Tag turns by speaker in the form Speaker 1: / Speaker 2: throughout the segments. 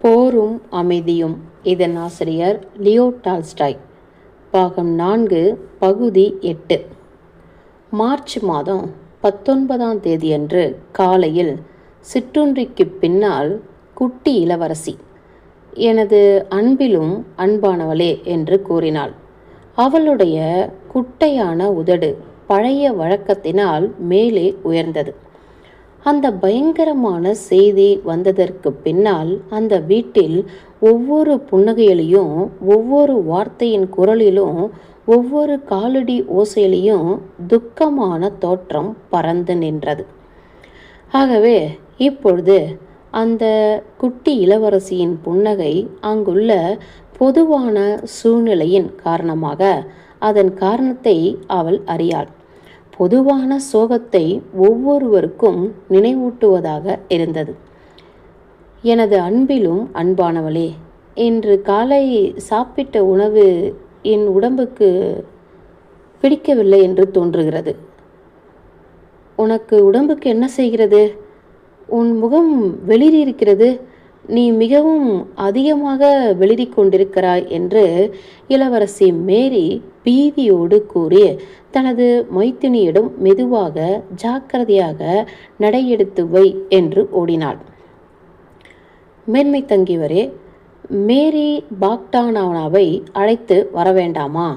Speaker 1: போரும் அமைதியும். இதன் ஆசிரியர் லியோ டால்ஸ்டாய். பாகம் 4, பகுதி 8. மார்ச் மாதம் 19ஆம் தேதியன்று காலையில் சிற்றுண்டிக்கு பின்னால் குட்டி இளவரசி எனது அன்பிலும் அன்பானவளே என்று கூறினாள். அவளுடைய குட்டையான உதடு பழைய வழக்கத்தினால் மேலே உயர்ந்தது. அந்த பயங்கரமான செய்தி வந்ததற்கு பின்னால் அந்த வீட்டில் ஒவ்வொரு புன்னகையிலையும், ஒவ்வொரு வார்த்தையின் குரலிலும், ஒவ்வொரு காலடி ஓசையிலையும் துக்கமான தோற்றம் பறந்து நின்றது. ஆகவே இப்பொழுது அந்த குட்டி இளவரசியின் புன்னகை அங்குள்ள பொதுவான சூழ்நிலையின் காரணமாக அதன் காரணத்தை அவள் அறியாள். பொதுவான சோகத்தை ஒவ்வொருவருக்கும் நினைவூட்டுவதாக இருந்தது. எனது அன்பிலும் அன்பானவளே, இன்று காலை சாப்பிட்ட உணவு என் உடம்புக்கு பிடிக்கவில்லை என்று தோன்றுகிறது. உனக்கு உடம்புக்கு என்ன செய்கிறது? உன் முகம் வெளிரியிருக்கிறது. நீ மிகவும் அதிகமாக வெளிரி கொண்டிருக்கிறாய் என்று இளவரசி மேரி பீதியோடு கூறி தனது மைத்தினியிடம் மெதுவாக ஜாக்கிரதையாக நடையெடுத்து வை என்று ஓடினாள். மேன்மை தங்கியவரே, மேரி பாக்டானாவை அழைத்து வரவேண்டாமா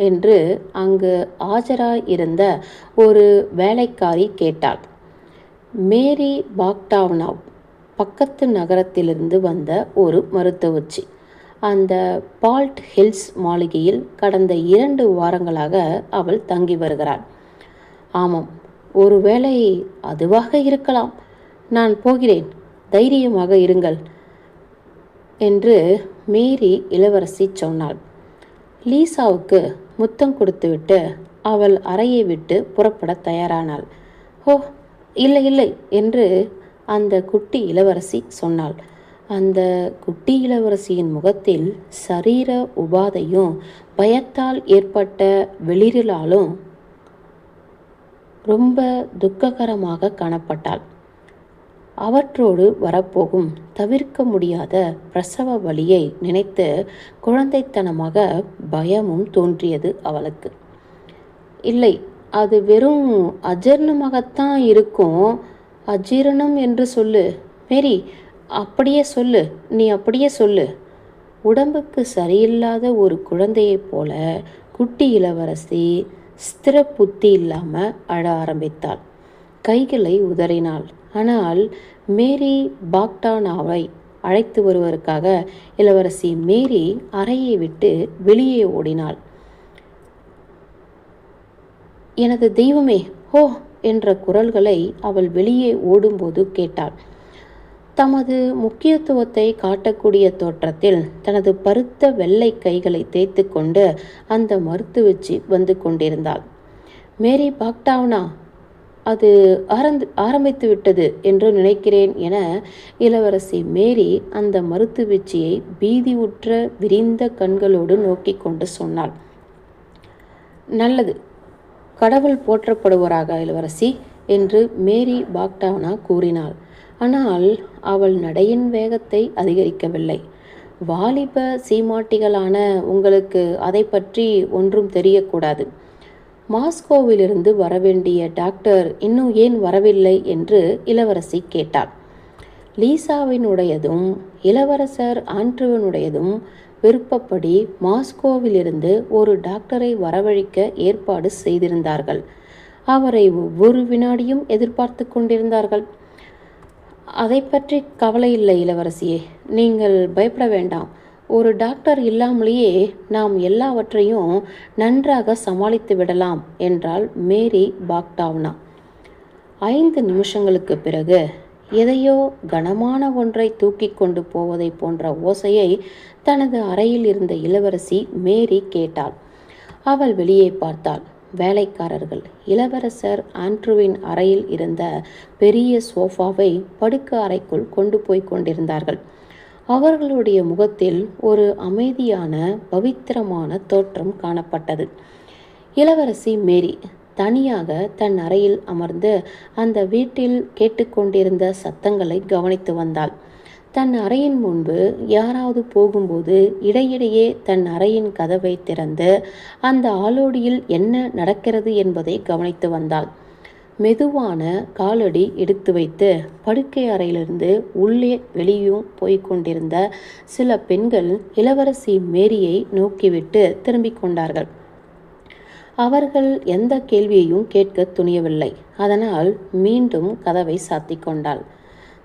Speaker 1: என்று அங்கு ஆஜராயிருந்த ஒரு வேலைக்காரி கேட்டாள். மேரி பாக்டானாவ் பக்கத்து நகரத்திலிருந்து வந்த ஒரு மருத்துவச்சி. அந்த பால்ட் ஹில்ஸ் மாளிகையில் கடந்த 2 வாரங்களாக அவள் தங்கி வருகிறாள். ஆமாம், ஒருவேளை அதுவாக இருக்கலாம். நான் போகிறேன், தைரியமாக இருங்கள் என்று மேரி இளவரசி சொன்னாள். லீசாவுக்கு முத்தம் கொடுத்துவிட்டு அவள் அறையை விட்டு புறப்பட தயாரானாள். ஓ, இல்லை இல்லை என்று அந்த குட்டி இளவரசி சொன்னாள். அந்த குட்டி இளவரசியின் முகத்தில் சரீர உபாதையும் பயத்தால் ஏற்பட்ட வெளிரிலாலும் ரொம்ப துக்ககரமாக காணப்பட்டாள். அவற்றோடு வரப்போகும் தவிர்க்க முடியாத பிரசவ வலியை நினைத்து குழந்தைத்தனமாக பயமும் தோன்றியது அவளுக்கு. இல்லை, அது வெறும் அஜீரணமாகத்தான் இருக்கும். அஜீரணம் என்று சொல்லு மேரி, அப்படியே சொல்லு, நீ அப்படியே சொல்லு. உடம்புக்கு சரியில்லாத ஒரு குழந்தையைப் போல குட்டி இளவரசி ஸ்திர புத்தி இல்லாமல் அழ ஆரம்பித்தாள். கைகளை உதறினாள். ஆனால் மேரி பாக்டானாவை அழைத்து வருவதற்காக இளவரசி மேரி அறையை விட்டு வெளியே ஓடினாள். எனது தெய்வமே, ஓ என்ற குரல்களை அவள் வெளியே ஓடும்போது கேட்டாள். தமது முக்கியத்துவத்தை காட்டக்கூடிய தோற்றத்தில் தனது பருத்த வெள்ளை கைகளை தேய்த்து கொண்டு அந்த மருத்துவச்சி வந்து கொண்டிருந்தாள். மேரி பாக்டானா, அது ஆரம்பித்து விட்டது என்று நினைக்கிறேன் என இளவரசி மேரி அந்த மருத்துவச்சியை பீதியுற்ற விரிந்த கண்களோடு நோக்கி கொண்டு சொன்னாள். நல்லது, கடவுள் போற்றப்படுவராக இளவரசி என்று மேரி பாக்டானா கூறினாள். ஆனால் அவள் நடையின் வேகத்தை அதிகரிக்கவில்லை. வாலிப சீமாட்டிகளான உங்களுக்கு அதை பற்றி ஒன்றும் தெரியக்கூடாது. மாஸ்கோவிலிருந்து வரவேண்டிய டாக்டர் இன்னும் ஏன் வரவில்லை என்று இளவரசி கேட்டாள். லீசாவினுடையதும் இளவரசர் ஆண்ட்ரூவினுடையதும் விருப்பப்படி மாஸ்கோவிலிருந்து ஒரு டாக்டரை வரவழைக்க ஏற்பாடு செய்திருந்தார்கள். அவரை ஒவ்வொரு வினாடியும் எதிர்பார்த்து கொண்டிருந்தார்கள். அதை பற்றி கவலை இல்லை இளவரசியே, நீங்கள் பயப்பட வேண்டாம். ஒரு டாக்டர் இல்லாமலேயே நாம் எல்லாவற்றையும் நன்றாக சமாளித்து விடலாம் என்றாள் மேரி பாக்டானா. 5 நிமிஷங்களுக்கு பிறகு எதையோ கனமான ஒன்றை தூக்கி கொண்டு போவதை போன்ற ஓசையை தனது அறையில் இருந்த இளவரசி மேரி கேட்டாள். அவள் வெளியே பார்த்தாள். வேலைக்காரர்கள் இளவரசர் ஆண்ட்ரூவின் அறையில் இருந்த பெரிய சோஃபாவை படுக்க அறைக்குள் கொண்டு போய் கொண்டிருந்தார்கள். அவர்களுடைய முகத்தில் ஒரு அமைதியான பவித்திரமான தோற்றம் காணப்பட்டது. இளவரசி மேரி தனியாக தன் அறையில் அமர்ந்து அந்த வீட்டில் கேட்டுக்கொண்டிருந்த சத்தங்களை கவனித்து வந்தாள். தன் அறையின் முன்பு யாராவது போகும்போது இடையிடையே தன் அறையின் கதவை திறந்து அந்த ஆளோடியில் என்ன நடக்கிறது என்பதை கவனித்து வந்தாள். மெதுவான காலடி எடுத்து வைத்து படுக்கை அறையிலிருந்து உள்ளே வெளியும் போய்கொண்டிருந்த சில பெண்கள் இளவரசி மேரியை நோக்கிவிட்டு திரும்பிக் கொண்டார்கள். அவர்கள் எந்த கேள்வியையும் கேட்க துணியவில்லை. அதனால் மீண்டும் கதவை சாத்திக் கொண்டாள்.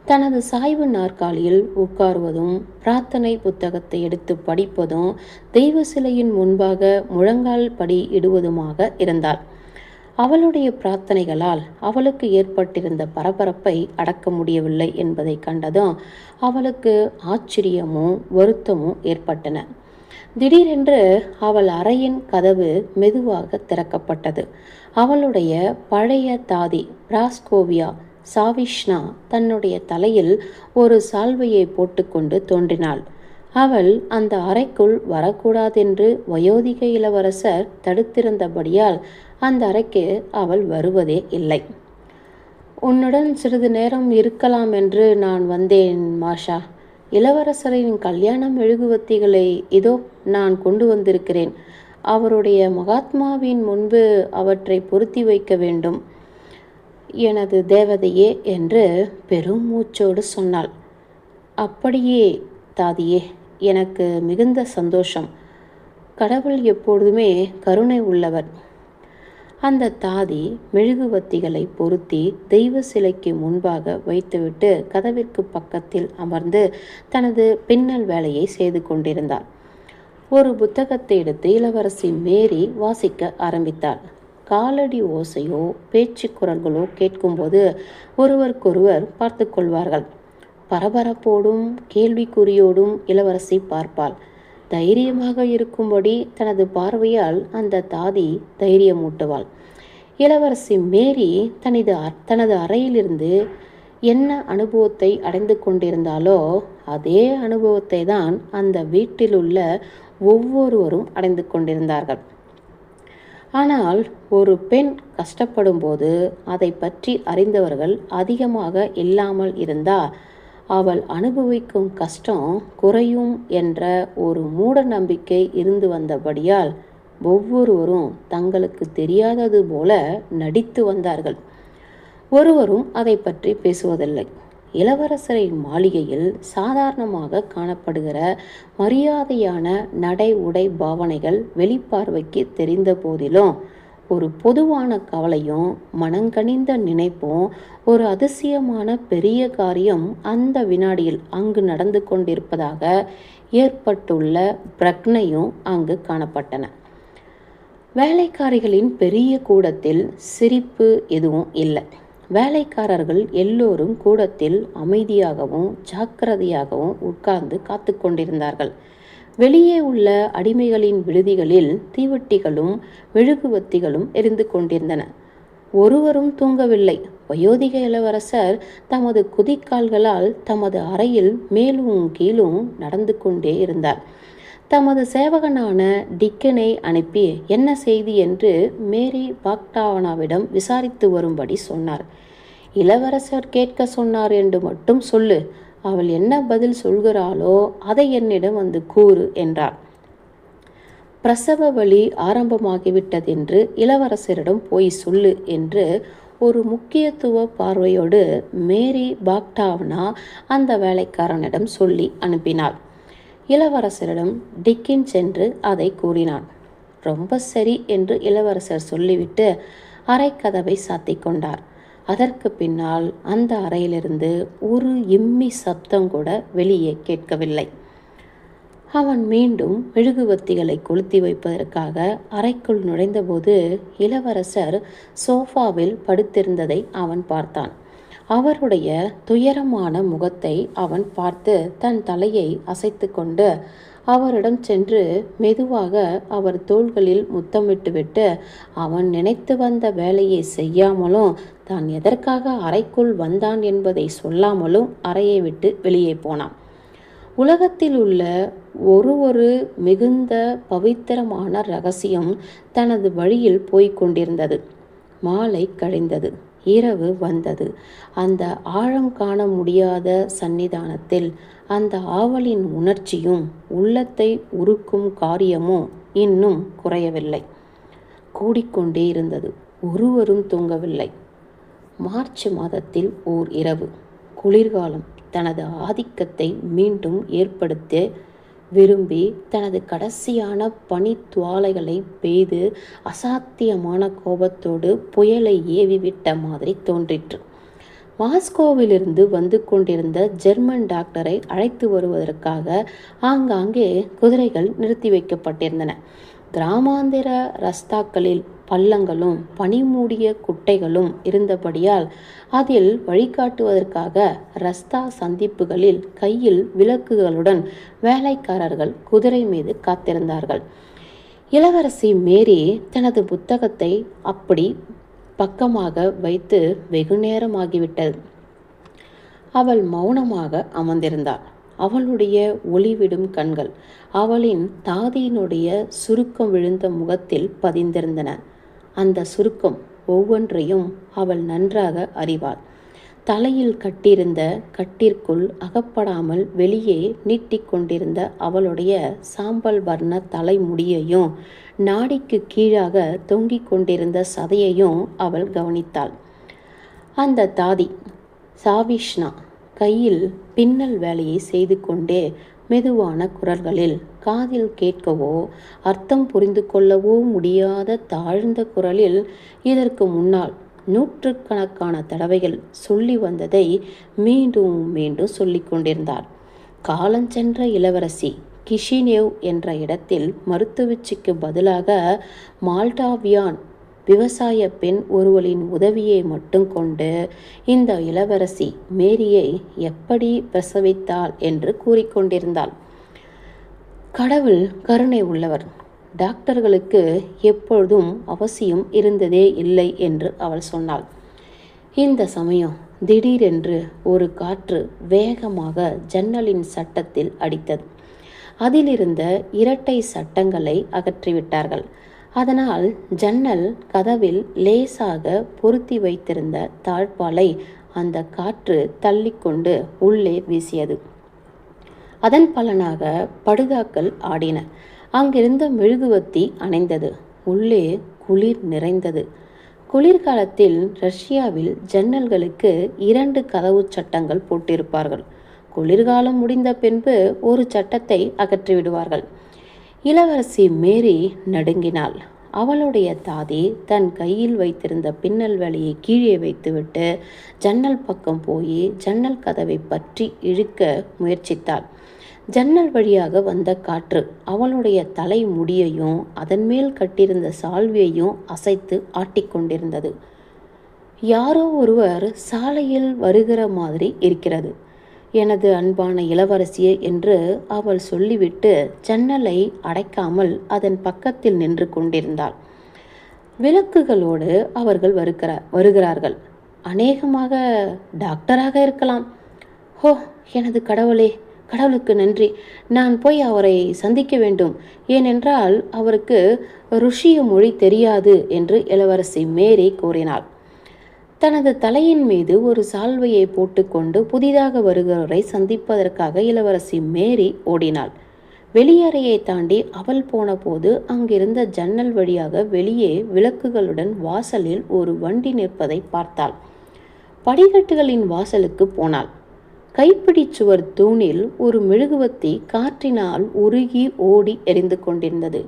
Speaker 1: தனது சாய்வு நாற்காலியில் உட்காருவதும் பிரார்த்தனை புத்தகத்தை எடுத்து படிப்பதும் தெய்வ சிலையின் முன்பாக முழங்கால் படி இடுவதுமாக இருந்தாள். அவளுடைய பிரார்த்தனைகளால் அவளுக்கு ஏற்பட்டிருந்த பரபரப்பை அடக்க முடியவில்லை என்பதை கண்டதும் அவளுக்கு ஆச்சரியமும் வருத்தமும் ஏற்பட்டன. திடீரென்று அவள் அறையின் கதவு மெதுவாக திறக்கப்பட்டது. அவளுடைய பழைய தாதி பிராஸ்கோவியா சாவிஷ்னா தன்னுடைய தலையில் ஒரு சால்வையை போட்டுக்கொண்டு தோன்றினாள். அவள் அந்த அறைக்குள் வரக்கூடாதென்று வயோதிக இளவரசர் தடுத்திருந்தபடியால் அந்த அறைக்கு அவள் வருவதே இல்லை. உன்னுடன் சிறிது நேரம் இருக்கலாம் என்று நான் வந்தேன் மாஷா. இளவரசரின் கல்யாண மெழுகுவத்திகளை இதோ நான் கொண்டு வந்திருக்கிறேன். அவருடைய மகாத்மாவின் முன்பு அவற்றை பொருத்தி வைக்க வேண்டும் எனது தேவதையே என்று பெரும் மூச்சோடு சொன்னாள். அப்படியே தாதியே, எனக்கு மிகுந்த சந்தோஷம். கடவுள் எப்பொழுதுமே கருணை உள்ளவர். அந்த தாதி மெழுகுவத்திகளை பொருத்தி தெய்வ சிலைக்கு முன்பாக வைத்துவிட்டு கதவிற்கு பக்கத்தில் அமர்ந்து தனது பின்னல் வேலையை செய்து கொண்டிருந்தாள். ஒரு புத்தகத்தை எடுத்து இளவரசி மேரி வாசிக்க ஆரம்பித்தாள். காலடி ஓசையோ பேச்சு குரல்களோ கேட்கும்போது ஒருவருக்கொருவர் பார்த்து கொள்வார்கள். பரபரப்போடும் கேள்விக்குறியோடும் இளவரசி பார்ப்பாள். தைரியமாக இருக்கும்படி தனது பார்வையால் அந்த தாதி தைரியமூட்டுவாள். இளவரசி மேரி தனது அறையிலிருந்து என்ன அனுபவத்தை அடைந்து கொண்டிருந்தாலோ அதே அனுபவத்தை தான் அந்த வீட்டிலுள்ள ஒவ்வொருவரும் அடைந்து கொண்டிருந்தார்கள். ஆனால் ஒரு பெண் கஷ்டப்படும் போது அதை பற்றி அறிந்தவர்கள் அதிகமாக இல்லாமல் இருந்தால் அவள் அனுபவிக்கும் கஷ்டம் குறையும் என்ற ஒரு மூட நம்பிக்கை இருந்து வந்தபடியால் ஒவ்வொருவரும் தங்களுக்கு தெரியாதது போல நடித்து வந்தார்கள். ஒருவரும் அதை பற்றி பேசுவதில்லை. இளவரசரின் மாளிகையில் சாதாரணமாக காணப்படுகிற மரியாதையான நடை உடை பாவனைகள் வெளிப்பார்வைக்கு தெரிந்த போதிலும் ஒரு பொதுவான கவலையும் மனங்கனிந்த நினைப்பும் ஒரு அதிசயமான பெரிய காரியம் அந்த வினாடியில் அங்கு நடந்து கொண்டிருப்பதாக ஏற்பட்டுள்ள பிரக்னையும் அங்கு காணப்பட்டன. வேலைக்காரிகளின் பெரிய கூடத்தில் சிரிப்பு எதுவும் இல்லை. வேலைக்காரர்கள் எல்லோரும் கூடத்தில் அமைதியாகவும் ஜாக்கிரதையாகவும் உட்கார்ந்து காத்து கொண்டிருந்தார்கள். வெளியே உள்ள அடிமைகளின் விடுதிகளில் தீவட்டிகளும் மெழுகுவத்திகளும் எரிந்து கொண்டிருந்தன. ஒருவரும் தூங்கவில்லை. வயோதிக இளவரசர் தமது குதிக்கால்களால் தமது அறையில் மேலும் கீழும் நடந்து கொண்டே இருந்தார். தமது சேவகனான டிக்கனை அனுப்பி என்ன செய்தி என்று மேரி பாக்டாவனாவிடம் விசாரித்து வரும்படி சொன்னார். இளவரசர் கேட்க சொன்னார் என்று மட்டும் சொல்லு. அவள் என்ன பதில் சொல்கிறாளோ அதை என்னிடம் வந்து கூறு என்றார். பிரசவ வலி ஆரம்பமாகிவிட்டதென்று இளவரசரிடம் போய் சொல்லு என்று ஒரு முக்கியத்துவ பார்வையோடு மேரி பாக்டாவனா அந்த வேலைக்காரனிடம் சொல்லி அனுப்பினாள். இளவரசரிடம் டிக்கின் சென்று அதை கூறினான். ரொம்ப சரி என்று இளவரசர் சொல்லிவிட்டு அறைக்கதவை சாத்திக் கொண்டார். அதற்கு பின்னால் அந்த அறையிலிருந்து ஒரு இம்மி சப்தம் கூட வெளியே கேட்கவில்லை. அவன் மீண்டும் மெழுகுவத்திகளை கொளுத்தி வைப்பதற்காக அறைக்குள் நுழைந்தபோது இளவரசர் சோஃபாவில் படுத்திருந்ததை அவன் பார்த்தான். அவருடைய துயரமான முகத்தை அவன் பார்த்து தன் தலையை அசைத்து கொண்டு அவரிடம் சென்று மெதுவாக அவர் தோள்களில் முத்தமிட்டுவிட்டு அவன் நினைத்து வந்த வேலையை செய்யாமலும் தான் எதற்காக அறைக்குள் வந்தான் என்பதை சொல்லாமலும் அறையை விட்டு வெளியே போனான். உலகத்தில் உள்ள ஒரு மிகுந்த பவித்திரமான ரகசியம் தனது வழியில் போய்கொண்டிருந்தது. மாலை கழிந்தது. இரவு வந்தது. அந்த ஆழம் காண முடியாத சந்நிதானத்தில் அந்த ஆவலின் உணர்ச்சியும் உள்ளத்தை உருக்கும் காரியமும் இன்னும் குறையவில்லை. கூடிக்கொண்டே இருந்தது. ஒருவரும் தூங்கவில்லை. மார்ச் மாதத்தில் ஓர் இரவு. குளிர்காலம் தனது ஆதிக்கத்தை மீண்டும் ஏற்படுத்த விரும்பி தனது கடைசியான பனித்துவாலைகளை பெய்து அசாத்தியமான கோபத்தோடு புயலை ஏவிவிட்ட மாதிரி தோன்றிற்று. மாஸ்கோவிலிருந்து வந்து கொண்டிருந்த ஜெர்மன் டாக்டரை அழைத்து வருவதற்காக ஆங்காங்கே குதிரைகள் நிறுத்தி வைக்கப்பட்டிருந்தன. கிராமாந்திர ரஸ்தாக்களில் பள்ளங்களும் பனிமூடிய குட்டைகளும் இருந்தபடியால் அதில் வழிகாட்டுவதற்காக ரஸ்தா சந்திப்புகளில் கையில் விளக்குகளுடன் வேலைக்காரர்கள் குதிரை மீது காத்திருந்தார்கள். இளவரசி மேரி தனது புத்தகத்தை அப்படி பக்கமாக வைத்து வெகுநேரமாகிவிட்டது. அவள் மௌனமாக அமர்ந்திருந்தாள். அவளுடைய ஒளிவிடும் கண்கள் அவளின் தாதியினுடைய சுருக்கம் விழுந்த முகத்தில் பதிந்திருந்தன. அந்த சுருக்கம் ஒவ்வொன்றையும் அவள் நன்றாக அறிவாள். தலையில் கட்டியிருந்த கட்டிற்குள் அகப்படாமல் வெளியே நீட்டிக்கொண்டிருந்த அவளுடைய சாம்பல் வர்ண தலைமுடியையும் நாடிக்கு கீழாக தொங்கிக் கொண்டிருந்த சதையையும் அவள் கவனித்தாள். அந்த தாதி சாவிஷ்னா கையில் பின்னல் வேலையை செய்து கொண்டே மெதுவான குரல்களில் காதில் கேட்கவோ அர்த்தம் புரிந்து கொள்ளவோ முடியாத தாழ்ந்த குரலில் இதற்கு முன்னால் நூற்றுக்கணக்கான தடவைகள் சொல்லி வந்ததை மீண்டும் மீண்டும் சொல்லிக் கொண்டிருந்தார். காலஞ்சென்ற இளவரசி கிஷினேவ் என்ற இடத்தில் மருத்துவச்சிக்கு பதிலாக மால்டாவியான் விவசாய பெண் ஒருவளின் உதவியை மட்டும் கொண்டு இந்த இளவரசி மேரியை எப்படி பிரசவித்தாள் என்று கூறிக்கொண்டிருந்தாள். கடவுள் கருணை உள்ளவர். டாக்டர்களுக்கு எப்பொழுதும் அவசியம் இருந்ததே இல்லை என்று அவள் சொன்னாள். இந்த சமயம் திடீரென்று ஒரு காற்று வேகமாக ஜன்னலின் சட்டத்தில் அடித்தது. அதிலிருந்த இரட்டை சட்டங்களை அகற்றிவிட்டார்கள். அதனால் ஜன்னல் கதவில் லேசாக பொருத்தி வைத்திருந்த தாழ்பாலை அந்த காற்று தள்ளிக்கொண்டு உள்ளே வீசியது. அதன் பலனாக படுதாக்கள் ஆடின. அங்கிருந்த மெழுகுவத்தி அணைந்தது. உள்ளே குளிர் நிறைந்தது. குளிர்காலத்தில் ரஷ்யாவில் ஜன்னல்களுக்கு 2 கதவு சட்டங்கள் போட்டிருப்பார்கள். குளிர்காலம் முடிந்த பின்பு ஒரு சட்டத்தை அகற்றிவிடுவார்கள். இளவரசி மேரி நடுங்கினாள். அவளுடைய தாதி தன் கையில் வைத்திருந்த பின்னல் வேலையை கீழே வைத்துவிட்டு ஜன்னல் பக்கம் போய் ஜன்னல் கதவை பற்றி இழுக்க முயற்சித்தாள். ஜன்னல் வழியாக வந்த காற்று அவளுடைய தலை முடியையும் அதன் மேல் கட்டியிருந்த சால்வையையும் அசைத்து ஆட்டிக்கொண்டிருந்தது. யாரோ ஒருவர் சாலையில் வருகிற மாதிரி இருக்கிறது, எனது அன்பான இளவரசியே என்று அவள் சொல்லிவிட்டு ஜன்னலை அடைக்காமல் அதன் பக்கத்தில் நின்று கொண்டிருந்தாள். விளக்குகளோடு அவர்கள் வருகிறார்கள். அநேகமாக டாக்டராக இருக்கலாம். ஹோ, எனது கடவுளே, கடவுளுக்கு நன்றி. நான் போய் அவரை சந்திக்க வேண்டும். ஏனென்றால் அவருக்கு ருஷிய மொழி தெரியாது என்று இளவரசி மேரி கூறினாள். தனது தலையின் மீது ஒரு சால்வையை போட்டுக்கொண்டு புதிதாக வருகிறவரை சந்திப்பதற்காக இளவரசி மேரி ஓடினாள். வெளியறையை தாண்டி அவள் போன போது அங்கிருந்த ஜன்னல் வழியாக வெளியே விளக்குகளுடன் வாசலில் ஒரு வண்டி நிற்பதை பார்த்தாள். படிக்கட்டுகளின் வாசலுக்கு போனாள். கைப்பிடி சுவர் தூணில் ஒரு மெழுகுவத்தி காற்றினால் உருகி ஓடி எரிந்து கொண்டிருந்தது.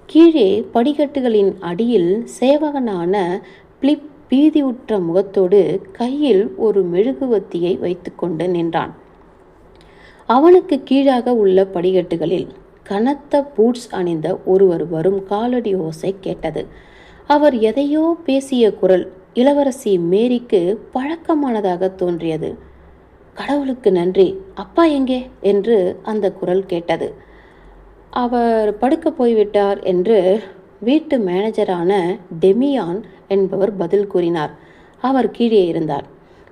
Speaker 1: கீழே படிக்கட்டுகளின் அடியில் சேவகனான பிலிப் பீதியுற்ற முகத்தோடு கையில் ஒரு மெழுகுவத்தியை வைத்துக்கொண்டு நின்றான். அவனுக்கு கீழாக உள்ள படிக்கட்டுகளில் கனத்த பூட்ஸ் அணிந்த ஒருவர் வரும் காலடி ஓசை கேட்டது. அவர் எதையோ பேசிய குரல் இளவரசி மேரிக்கு பழக்கமானதாக தோன்றியது. கடவுளுக்கு நன்றி, அப்பா எங்கே என்று அந்த குரல் கேட்டது. அவர் படுக்க போய்விட்டார் என்று வீட்டு மேனேஜரான டெமியான் என்பவர் பதில் கூறினார். அவர் கீழே இருந்தார்.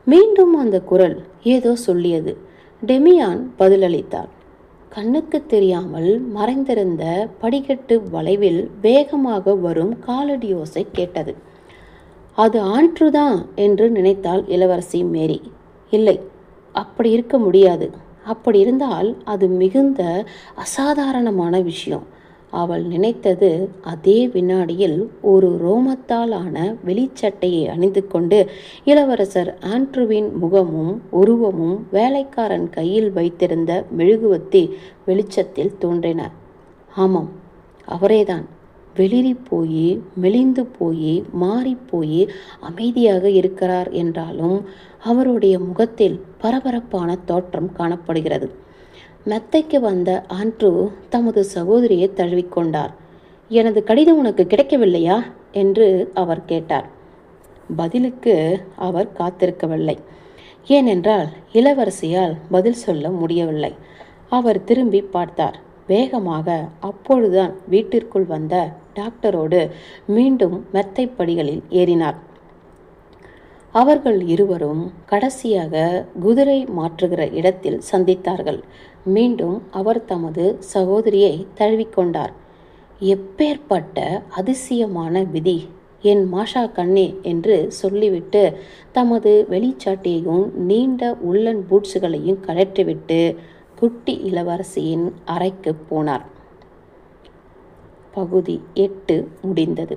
Speaker 1: மீண்டும் அந்த குரல் ஏதோ சொல்லியது. டெமியான் பதிலளித்தார். கண்ணுக்கு தெரியாமல் மறைந்திருந்த படிக்கட்டு வளைவில் வேகமாக வரும் காலடி ஓசை கேட்டது. அது ஆண்ட்ரூதான் என்று நினைத்தாள் இளவரசி மேரி. இல்லை, அப்படி இருக்க முடியாது. அப்படி இருந்தால் அது மிகுந்த அசாதாரணமான விஷயம். அவள் நினைத்தது அதே வினாடியில் ஒரு ரோமத்தால் ஆன வெளிச்சட்டையை அணிந்து கொண்டு இளவரசர் ஆண்ட்ரூவின் முகமும் உருவமும் வேலைக்காரன் கையில் வைத்திருந்த மெழுகுவத்தி வெளிச்சத்தில் தோன்றின. ஆமாம், அவரேதான். வெளிரி போய் மெலிந்து போய் மாறிப்போய் அமைதியாக இருக்கிறார் என்றாலும் அவருடைய முகத்தில் பரபரப்பான தோற்றம் காணப்படுகிறது. மெத்தைக்கு வந்த ஆண்ட்ரூ தமது சகோதரியை தழுவிக்கொண்டார். எனது கடிதம் உனக்கு கிடைக்கவில்லையா என்று அவர் கேட்டார். பதிலுக்கு அவர் காத்திருக்கவில்லை. ஏனென்றால் இளவரசியால் பதில் சொல்ல முடியவில்லை. அவர் திரும்பி பார்த்தார். வேகமாக அப்பொழுதுதான் வீட்டிற்குள் வந்த டாக்டரோடு மீண்டும் மெத்தைப்படிகளில் ஏறினார். அவர்கள் இருவரும் கடைசியாக குதிரை மாற்றுகிற இடத்தில் சந்தித்தார்கள். மீண்டும் அவர் தமது சகோதரியை தழுவிக்கொண்டார். எப்பேற்பட்ட அதிசயமான விதி என் மாஷா கண்ணே என்று சொல்லிவிட்டு தமது வெளிச்சாட்டையையும் நீண்ட உள்ளன் பூட்ஸுகளையும் கழற்றிவிட்டு குட்டி இளவரசியின் அறைக்கு போனார். பகுதி 8 முடிந்தது.